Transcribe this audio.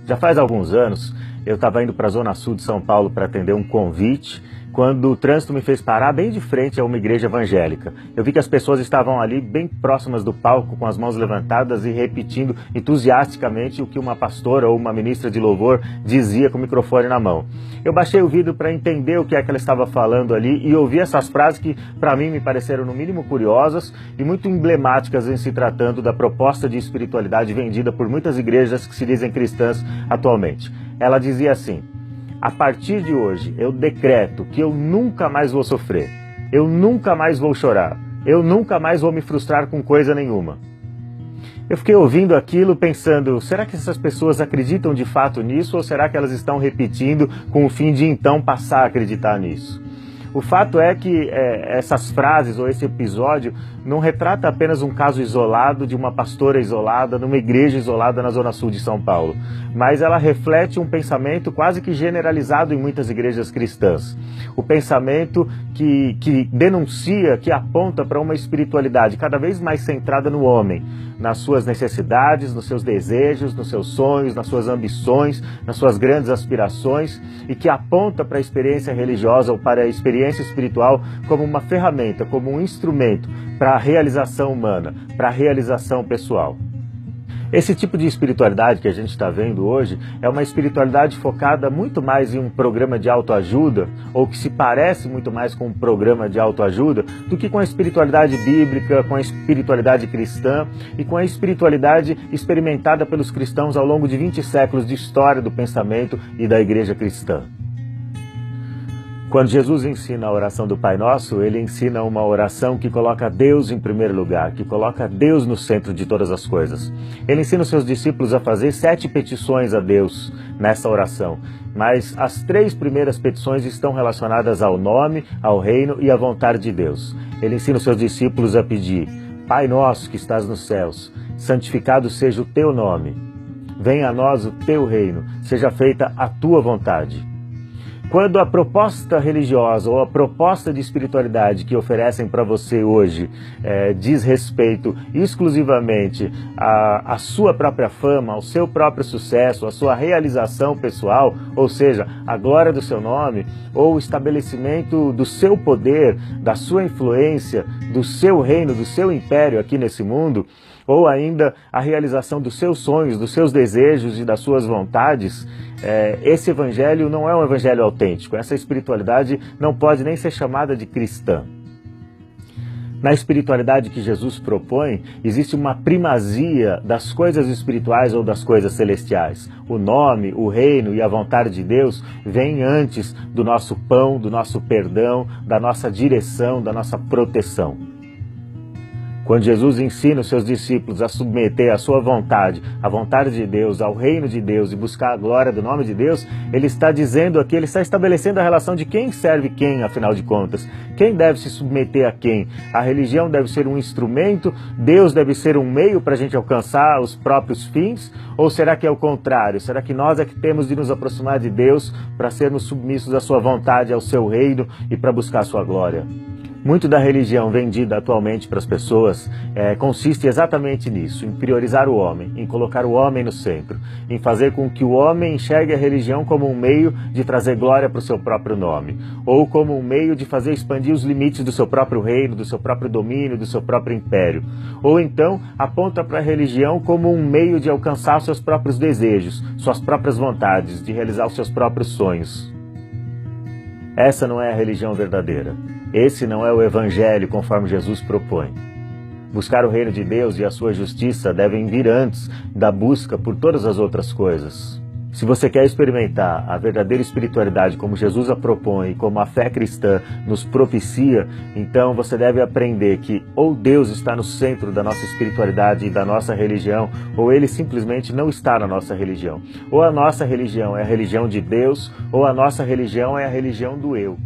Já faz alguns anos, eu estava indo para a Zona Sul de São Paulo para atender um convite, quando o trânsito me fez parar bem de frente a uma igreja evangélica. Eu vi que as pessoas estavam ali bem próximas do palco, com as mãos levantadas e repetindo entusiasticamente o que uma pastora ou uma ministra de louvor dizia com o microfone na mão. Eu baixei o vidro para entender o que é que ela estava falando ali e ouvi essas frases que, para mim, me pareceram no mínimo curiosas e muito emblemáticas em se tratando da proposta de espiritualidade vendida por muitas igrejas que se dizem cristãs atualmente. Ela dizia assim: a partir de hoje, eu decreto que eu nunca mais vou sofrer, eu nunca mais vou chorar, eu nunca mais vou me frustrar com coisa nenhuma. Eu fiquei ouvindo aquilo pensando, será que essas pessoas acreditam de fato nisso ou será que elas estão repetindo com o fim de então passar a acreditar nisso? O fato é que essas frases ou esse episódio não retrata apenas um caso isolado de uma pastora isolada, numa igreja isolada na Zona Sul de São Paulo, mas ela reflete um pensamento quase que generalizado em muitas igrejas cristãs. O pensamento que denuncia, que aponta para uma espiritualidade cada vez mais centrada no homem, nas suas necessidades, nos seus desejos, nos seus sonhos, nas suas ambições, nas suas grandes aspirações, e que aponta para a experiência religiosa ou para a experiência espiritual como uma ferramenta, como um instrumento para a realização humana, para a realização pessoal. Esse tipo de espiritualidade que a gente está vendo hoje é uma espiritualidade focada muito mais em um programa de autoajuda, ou que se parece muito mais com um programa de autoajuda, do que com a espiritualidade bíblica, com a espiritualidade cristã e com a espiritualidade experimentada pelos cristãos ao longo de 20 séculos de história do pensamento e da igreja cristã. Quando Jesus ensina a oração do Pai Nosso, ele ensina uma oração que coloca Deus em primeiro lugar, que coloca Deus no centro de todas as coisas. Ele ensina os seus discípulos a fazer 7 petições a Deus nessa oração, mas as 3 primeiras petições estão relacionadas ao nome, ao reino e à vontade de Deus. Ele ensina os seus discípulos a pedir: Pai Nosso que estás nos céus, santificado seja o teu nome. Venha a nós o teu reino, seja feita a tua vontade. Quando a proposta religiosa ou a proposta de espiritualidade que oferecem para você hoje diz respeito exclusivamente à sua própria fama, ao seu próprio sucesso, à sua realização pessoal, ou seja, a glória do seu nome, ou o estabelecimento do seu poder, da sua influência, do seu reino, do seu império aqui nesse mundo, ou ainda a realização dos seus sonhos, dos seus desejos e das suas vontades, esse evangelho não é um evangelho autêntico. Essa espiritualidade não pode nem ser chamada de cristã. Na espiritualidade que Jesus propõe, existe uma primazia das coisas espirituais ou das coisas celestiais. O nome, o reino e a vontade de Deus vêm antes do nosso pão, do nosso perdão, da nossa direção, da nossa proteção. Quando Jesus ensina os seus discípulos a submeter a sua vontade, a vontade de Deus, ao reino de Deus e buscar a glória do nome de Deus, ele está dizendo aqui, ele está estabelecendo a relação de quem serve quem, afinal de contas. Quem deve se submeter a quem? A religião deve ser um instrumento, Deus deve ser um meio para a gente alcançar os próprios fins? Ou será que é o contrário? Será que nós é que temos de nos aproximar de Deus para sermos submissos à sua vontade, ao seu reino e para buscar a sua glória? Muito da religião vendida atualmente para as pessoas consiste exatamente nisso, em priorizar o homem, em colocar o homem no centro, em fazer com que o homem enxergue a religião como um meio de trazer glória para o seu próprio nome, ou como um meio de fazer expandir os limites do seu próprio reino, do seu próprio domínio, do seu próprio império. Ou então aponta para a religião como um meio de alcançar seus próprios desejos, suas próprias vontades, de realizar os seus próprios sonhos. Essa não é a religião verdadeira. Esse não é o evangelho conforme Jesus propõe. Buscar o reino de Deus e a sua justiça devem vir antes da busca por todas as outras coisas. Se você quer experimentar a verdadeira espiritualidade como Jesus a propõe e como a fé cristã nos propicia, então você deve aprender que ou Deus está no centro da nossa espiritualidade e da nossa religião, ou Ele simplesmente não está na nossa religião. Ou a nossa religião é a religião de Deus, ou a nossa religião é a religião do eu.